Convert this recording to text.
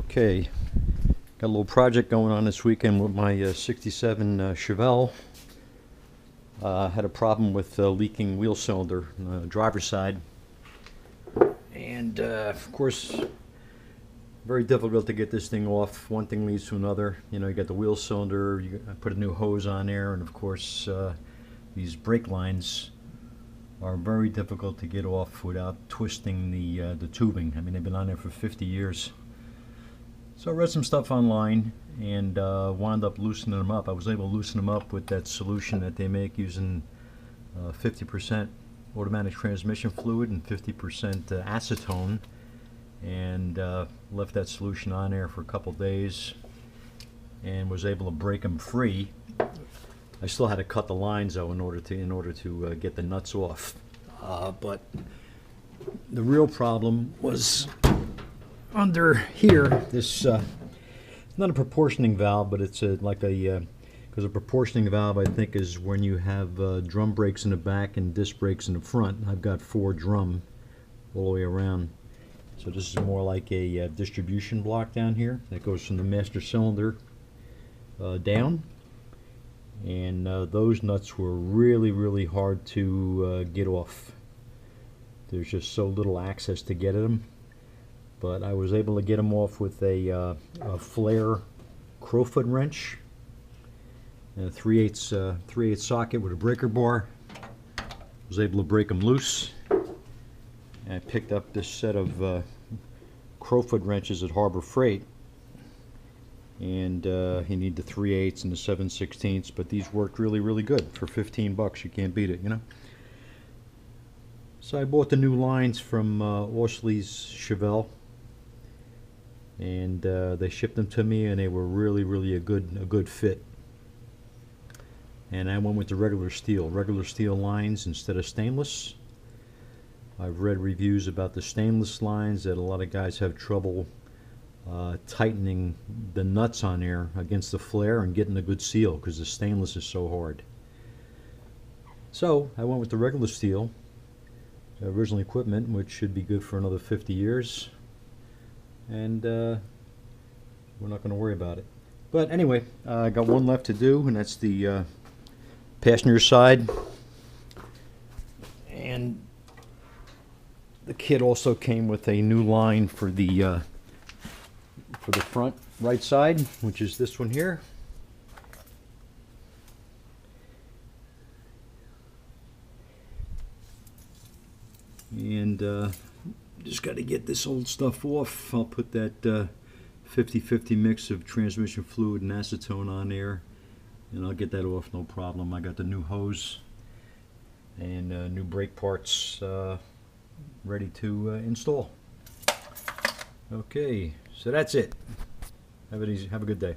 Okay, got a little project going on this weekend with my 67 Chevelle. Had a problem with leaking wheel cylinder on the driver's side. And of course, very difficult to get this thing off. One thing leads to another. You know, you got the wheel cylinder, I put a new hose on there, and of course, these brake lines are very difficult to get off without twisting the tubing. I mean, they've been on there for 50 years. So I read some stuff online and wound up loosening them up. I was able to loosen them up with that solution that they make using 50% automatic transmission fluid and 50% acetone, and left that solution on there for a couple days and was able to break them free. I still had to cut the lines though in order to get the nuts off. But the real problem was under here. This it's not a proportioning valve, but it's like a because a proportioning valve, I think, is when you have drum brakes in the back and disc brakes in the front. I've got 4 drum all the way around, so this is more like a distribution block down here that goes from the master cylinder down. And those nuts were really hard to get off. There's just so little access to get at them. But I was able to get them off with a flare crowfoot wrench and a 3/8 socket with a breaker bar. Was able to break them loose. And I picked up this set of crowfoot wrenches at Harbor Freight, and you need the 3/8 and the 7/16, but these worked really good for 15 bucks. You can't beat it, you know. So I bought the new lines from Orsley's Chevelle, and they shipped them to me, and they were really a good fit. And I went with the regular steel lines instead of stainless. I've read reviews about the stainless lines that a lot of guys have trouble tightening the nuts on there against the flare and getting a good seal because the stainless is so hard. So I went with the regular steel original equipment, which should be good for another 50 years, and we're not going to worry about it. But anyway, I got one left to do, and that's the passenger side. And the kit also came with a new line for the front right side, which is this one here. And just got to get this old stuff off. I'll put that 50-50 mix of transmission fluid and acetone on there, and I'll get that off no problem. I got the new hose and new brake parts ready to install. Okay, so that's it. Have a good day.